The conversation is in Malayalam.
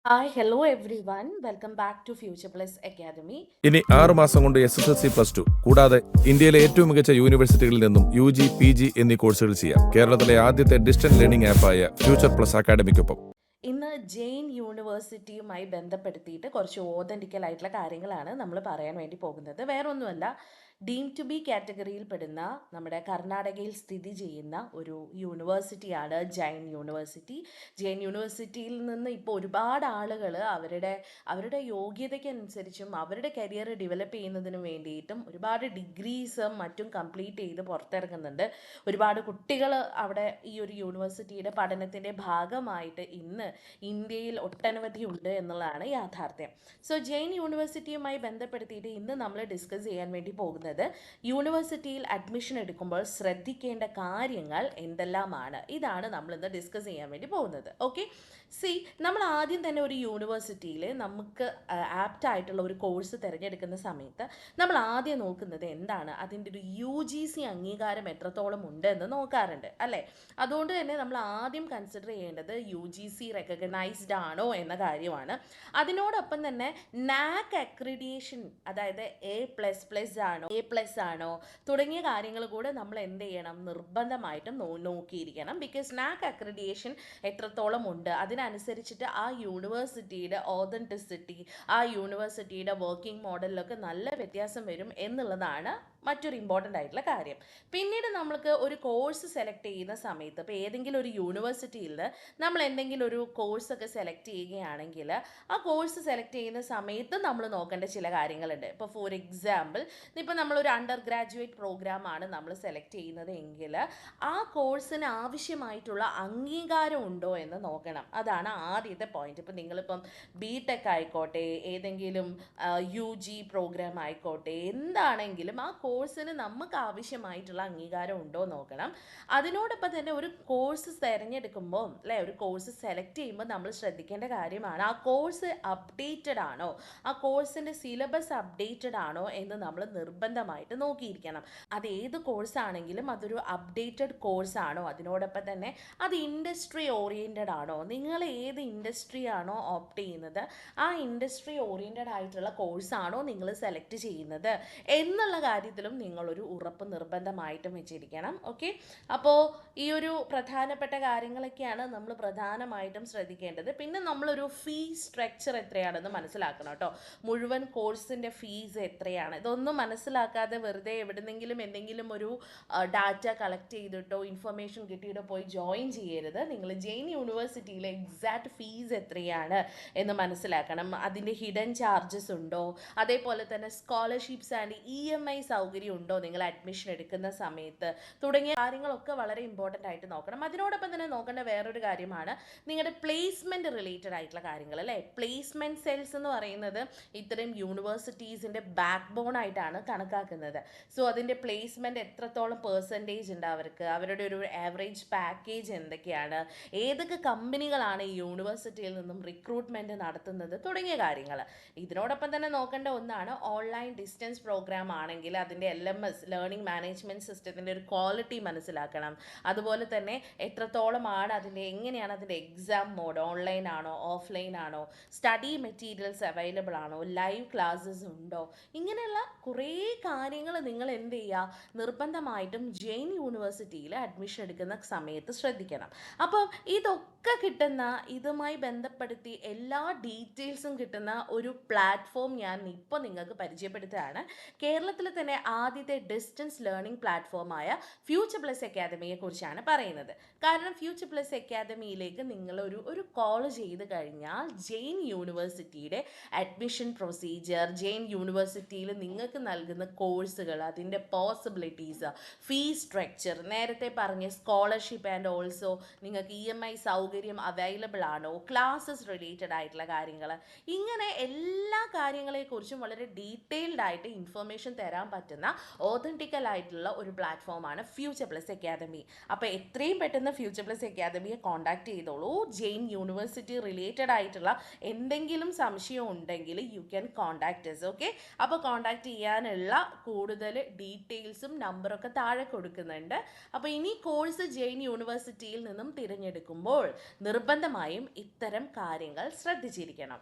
Hello everyone. Welcome back to Future Plus Academy. ഇനി 6 മാസം കൊണ്ട് SSLC+2 കൂടാതെ ഇന്ത്യയിലെ ഏറ്റവും മികച്ച യൂണിവേഴ്സിറ്റികളിൽ നിന്നും UG, PG എന്നീ കോഴ്സുകൾ ചെയ്യാം. കേരളത്തിലെ ആദ്യത്തെ ഡിസ്റ്റൻസ് ലേണിംഗ് ആപ്പായ ഫ്യൂച്ചർ പ്ലസ് അക്കാഡമിക്കൊപ്പം. ഇന്ന് ജെയിൻ യൂണിവേഴ്സിറ്റിയുമായി ബന്ധപ്പെടുത്തിയിട്ട് കുറച്ച് ഓതൻറ്റിക്കൽ ആയിട്ടുള്ള കാര്യങ്ങളാണ് നമ്മൾ പറയാൻ വേണ്ടി പോകുന്നത്. വേറൊന്നുമല്ല, ഡീം ടു ബി കാറ്റഗറിയിൽ പെടുന്ന നമ്മുടെ കർണാടകയിൽ സ്ഥിതി ചെയ്യുന്ന ഒരു യൂണിവേഴ്സിറ്റിയാണ് ജെയിൻ യൂണിവേഴ്സിറ്റി. ജെയിൻ യൂണിവേഴ്സിറ്റിയിൽ നിന്ന് ഇപ്പോൾ ഒരുപാട് ആളുകൾ അവരുടെ യോഗ്യതയ്ക്കനുസരിച്ചും അവരുടെ കരിയർ ഡെവലപ്പ് ചെയ്യുന്നതിന് വേണ്ടിയിട്ടും ഒരുപാട് ഡിഗ്രീസും മറ്റും കംപ്ലീറ്റ് ചെയ്ത് പുറത്തിറങ്ങുന്നുണ്ട്. ഒരുപാട് കുട്ടികൾ അവിടെ ഈ ഒരു യൂണിവേഴ്സിറ്റിയുടെ പഠനത്തിൻ്റെ ഭാഗമായിട്ട് ഇന്ന് ഇന്ത്യയിൽ ഒട്ടനവധി ഉണ്ട് എന്നുള്ളതാണ് യാഥാർത്ഥ്യം. സോ ജെയിൻ യൂണിവേഴ്സിറ്റിയുമായി ബന്ധപ്പെടുത്തിയിട്ട് ഇന്ന് നമ്മൾ ഡിസ്കസ് ചെയ്യാൻ വേണ്ടി പോകുന്നത് യൂണിവേഴ്സിറ്റിയിൽ അഡ്മിഷൻ എടുക്കുമ്പോൾ ശ്രദ്ധിക്കേണ്ട കാര്യങ്ങൾ എന്തെല്ലാമാണ്. ഇതാണ് നമ്മൾ ഇന്ന് ഡിസ്കസ് ചെയ്യാൻ വേണ്ടി പോകുന്നത്. ഓക്കെ, നമ്മൾ ആദ്യം തന്നെ ഒരു യൂണിവേഴ്സിറ്റിയിൽ നമുക്ക് ആപ്റ്റ് ആയിട്ടുള്ള ഒരു കോഴ്സ് തിരഞ്ഞെടുക്കുന്ന സമയത്ത് നമ്മൾ ആദ്യം നോക്കുന്നത് എന്താണ്, അതിൻ്റെ ഒരു UGC അംഗീകാരം എത്രത്തോളം ഉണ്ട് എന്ന് നോക്കാറുണ്ട് അല്ലേ. അതുകൊണ്ട് തന്നെ നമ്മൾ ആദ്യം കൺസിഡർ ചെയ്യേണ്ടത് UGC റെക്കഗ്നൈസ്ഡ് ആണോ എന്ന കാര്യമാണ്. അതിനോടൊപ്പം തന്നെ NAAC അക്രിഡിയേഷൻ, അതായത് A++ആണോ തുടങ്ങിയ കാര്യങ്ങൾ കൂടെ നമ്മൾ എന്ത് ചെയ്യണം, നിർബന്ധമായിട്ടും നോക്കിയിരിക്കണം. ബിക്കോസ് NAAC അക്രിഡിയേഷൻ എത്രത്തോളം ഉണ്ട് അതിനനുസരിച്ചിട്ട് ആ യൂണിവേഴ്സിറ്റിയുടെ ഓതൻറ്റിസിറ്റി, ആ യൂണിവേഴ്സിറ്റിയുടെ വർക്കിംഗ് മോഡലിലൊക്കെ നല്ല വ്യത്യാസം വരും എന്നുള്ളതാണ് മറ്റൊരു ഇമ്പോർട്ടൻ്റ് ആയിട്ടുള്ള കാര്യം. പിന്നീട് നമ്മൾക്ക് ഒരു കോഴ്സ് സെലക്ട് ചെയ്യുന്ന സമയത്ത്, ഇപ്പോൾ ഏതെങ്കിലും ഒരു യൂണിവേഴ്സിറ്റിയിൽ നമ്മൾ എന്തെങ്കിലും ഒരു കോഴ്സൊക്കെ സെലക്ട് ചെയ്യുകയാണെങ്കിൽ ആ കോഴ്സ് സെലക്ട് ചെയ്യുന്ന സമയത്ത് നമ്മൾ നോക്കേണ്ട ചില കാര്യങ്ങളുണ്ട്. ഇപ്പോൾ ഫോർ എക്സാമ്പിൾ, ഇപ്പോൾ നമ്മളൊരു അണ്ടർ ഗ്രാജുവേറ്റ് പ്രോഗ്രാമാണ് നമ്മൾ സെലക്ട് ചെയ്യുന്നത് എങ്കിൽ ആ കോഴ്സിന് ആവശ്യമായിട്ടുള്ള അംഗീകാരം ഉണ്ടോ എന്ന് നോക്കണം. അതാണ് ആദ്യത്തെ പോയിന്റ്. ഇപ്പോൾ നിങ്ങളിപ്പം BTech ആയിക്കോട്ടെ, ഏതെങ്കിലും UG പ്രോഗ്രാം ആയിക്കോട്ടെ, എന്താണെങ്കിലും ആ കോഴ്സിന് നമുക്ക് ആവശ്യമായിട്ടുള്ള അംഗീകാരം ഉണ്ടോ നോക്കണം. അതിനോടൊപ്പം തന്നെ ഒരു കോഴ്സ് തിരഞ്ഞെടുക്കുമ്പോൾ അല്ലേ, ഒരു കോഴ്സ് സെലക്ട് ചെയ്യുമ്പോൾ നമ്മൾ ശ്രദ്ധിക്കേണ്ട കാര്യമാണ് ആ കോഴ്സ് അപ്ഡേറ്റഡ് ആണോ, ആ കോഴ്സിൻ്റെ സിലബസ് അപ്ഡേറ്റഡ് ആണോ എന്ന് നമ്മൾ നിർബന്ധമായിട്ട് നോക്കിയിരിക്കണം. അത് ഏത് കോഴ്സാണെങ്കിലും അതൊരു അപ്ഡേറ്റഡ് കോഴ്സാണോ, അതിനോടൊപ്പം തന്നെ അത് ഇൻഡസ്ട്രി ഓറിയൻറ്റഡ് ആണോ, നിങ്ങൾ ഏത് ഇൻഡസ്ട്രി ആണോ ഓപ്റ്റ് ചെയ്യുന്നത് ആ ഇൻഡസ്ട്രി ഓറിയൻറ്റഡ് ആയിട്ടുള്ള കോഴ്സാണോ നിങ്ങൾ സെലക്ട് ചെയ്യുന്നത് എന്നുള്ള കാര്യത്തിലും നിങ്ങളൊരു ഉറപ്പ് നിർബന്ധമായിട്ടും വെച്ചിരിക്കണം. ഓക്കെ, അപ്പോൾ ഈ ഒരു പ്രധാനപ്പെട്ട കാര്യങ്ങളൊക്കെയാണ് നമ്മൾ പ്രധാനമായിട്ടും ശ്രദ്ധിക്കേണ്ടത്. പിന്നെ നമ്മളൊരു ഫീ സ്ട്രക്ചർ എത്രയാണെന്ന് മനസ്സിലാക്കണം കേട്ടോ. മുഴുവൻ കോഴ്സിൻ്റെ ഫീസ് എത്രയാണ്, ഇതൊന്നും മനസ്സിലാക്കാതെ വെറുതെ എവിടെന്നെങ്കിലും എന്തെങ്കിലും ഒരു ഡാറ്റ കളക്ട് ചെയ്തിട്ടോ ഇൻഫർമേഷൻ കിട്ടിയിട്ടോ പോയി ജോയിൻ ചെയ്യരുത്. നിങ്ങൾ ജെയിൻ യൂണിവേഴ്സിറ്റിയിലെ എക്സാക്ട് ഫീസ് എത്രയാണ് എന്ന് മനസ്സിലാക്കണം. അതിൻ്റെ ഹിഡൻ ചാർജസ് ഉണ്ടോ, അതേപോലെ തന്നെ സ്കോളർഷിപ്സ് ആൻഡ് EMI സൗകര്യം ഉണ്ടോ നിങ്ങൾ അഡ്മിഷൻ എടുക്കുന്ന സമയത്ത്, തുടങ്ങിയ കാര്യങ്ങളൊക്കെ വളരെ ഇമ്പോർട്ടൻ്റ് ആയിട്ട് നോക്കണം. അതിനോടൊപ്പം തന്നെ നോക്കേണ്ട വേറൊരു കാര്യമാണ് നിങ്ങളുടെ പ്ലേസ്മെൻറ്റ് റിലേറ്റഡ് ആയിട്ടുള്ള കാര്യങ്ങൾ അല്ലേ. പ്ലേസ്മെൻറ്റ് സെൽസ് എന്ന് പറയുന്നത് ഇത്തരം യൂണിവേഴ്സിറ്റീസിൻ്റെ ബാക്ക് ബോൺ ആയിട്ടാണ് കണക്കാക്കുന്നത്. സോ അതിൻ്റെ പ്ലേസ്മെൻറ്റ് എത്രത്തോളം പെർസെൻറ്റേജ് ഉണ്ട് അവർക്ക്, അവരുടെ ഒരു ആവറേജ് പാക്കേജ് എന്തൊക്കെയാണ്, ഏതൊക്കെ കമ്പനികളാണ് ഈ യൂണിവേഴ്സിറ്റിയിൽ നിന്നും റിക്രൂട്ട്മെൻറ്റ് നടത്തുന്നത് തുടങ്ങിയ കാര്യങ്ങൾ. ഇതിനോടൊപ്പം തന്നെ നോക്കേണ്ട ഒന്നാണ് ഓൺലൈൻ ഡിസ്റ്റൻസ് പ്രോഗ്രാം ആണെങ്കിൽ അതിൻ്റെ LMS ലേണിംഗ് മാനേജ്മെൻറ്റ് സിസ്റ്റത്തിൻ്റെ ഒരു ക്വാളിറ്റി മനസ്സിലാക്കണം. അതുപോലെ തന്നെ എത്രത്തോളമാണ് എങ്ങനെയാണ് അതിൻ്റെ എക്സാം മോഡ്, ഓൺലൈൻ ആണോ ഓഫ്ലൈൻ ആണോ, സ്റ്റഡി മെറ്റീരിയൽസ് അവൈലബിൾ ആണോ, ലൈവ് ക്ലാസ്സസ് ഉണ്ടോ, ഇങ്ങനെയുള്ള കുറേ കാര്യങ്ങൾ നിങ്ങൾ എന്ത് ചെയ്യുക, നിർബന്ധമായിട്ടും ജെയിൻ യൂണിവേഴ്സിറ്റിയിൽ അഡ്മിഷൻ എടുക്കുന്ന സമയത്ത് ശ്രദ്ധിക്കണം. അപ്പം ഇതൊക്കെ കിട്ടുന്ന, ഇതുമായി ബന്ധപ്പെടുത്തി എല്ലാ ഡീറ്റെയിൽസും കിട്ടുന്ന ഒരു പ്ലാറ്റ്ഫോം ഞാൻ ഇപ്പോൾ നിങ്ങൾക്ക് പരിചയപ്പെടുത്തുകയാണ്. കേരളത്തിൽ തന്നെ ആദ്യത്തെ ഡിസ്റ്റൻസ് ലേണിംഗ് പ്ലാറ്റ്ഫോമായ ഫ്യൂച്ചർ പ്ലസ് അക്കാദമിയെ കുറിച്ചാണ് പറയുന്നത്. കാരണം ഫ്യൂച്ചർ പ്ലസ് അക്കാദമിയിലേക്ക് നിങ്ങൾ ഒരു കോൾ ചെയ്ത് കഴിഞ്ഞാൽ ജെയിൻ യൂണിവേഴ്സിറ്റിയുടെ അഡ്മിഷൻ പ്രൊസീജിയർ, ജെയിൻ യൂണിവേഴ്സിറ്റിയിൽ നിങ്ങൾക്ക് നൽകുന്ന കോഴ്സുകൾ, അതിൻ്റെ പോസിബിലിറ്റീസ്, ഫീ സ്ട്രക്ചർ, നേരത്തെ പറഞ്ഞ സ്കോളർഷിപ്പ് ആൻഡ് ഓൾസോ നിങ്ങൾക്ക് EMI സൗകര്യം അവൈലബിൾ ആണോ, ക്ലാസ്സസ് റിലേറ്റഡ് ആയിട്ടുള്ള കാര്യങ്ങൾ, ഇങ്ങനെ എല്ലാ കാര്യങ്ങളെക്കുറിച്ചും വളരെ ഡീറ്റെയിൽഡ് ആയിട്ട് ഇൻഫർമേഷൻ തരാൻ പറ്റുന്ന കൊടുക്കുന്ന ഓതൻറ്റിക്കൽ ആയിട്ടുള്ള ഒരു പ്ലാറ്റ്ഫോമാണ് ഫ്യൂച്ചർ പ്ലസ് അക്കാദമി. അപ്പോൾ എത്രയും പെട്ടെന്ന് ഫ്യൂച്ചർ പ്ലസ് അക്കാദമിയെ കോൺടാക്ട് ചെയ്തോളൂ. ജെയിൻ യൂണിവേഴ്സിറ്റി റിലേറ്റഡ് ആയിട്ടുള്ള എന്തെങ്കിലും സംശയം ഉണ്ടെങ്കിൽ you can contact us. Okay, അപ്പോൾ കോൺടാക്ട് ചെയ്യാനുള്ള കൂടുതൽ ഡീറ്റെയിൽസും നമ്പറൊക്കെ താഴെ കൊടുക്കുന്നുണ്ട്. അപ്പോൾ ഇനി കോഴ്സ് ജെയിൻ യൂണിവേഴ്സിറ്റിയിൽ നിന്നും തിരഞ്ഞെടുക്കുമ്പോൾ നിർബന്ധമായും ഇത്തരം കാര്യങ്ങൾ ശ്രദ്ധിച്ചിരിക്കണം.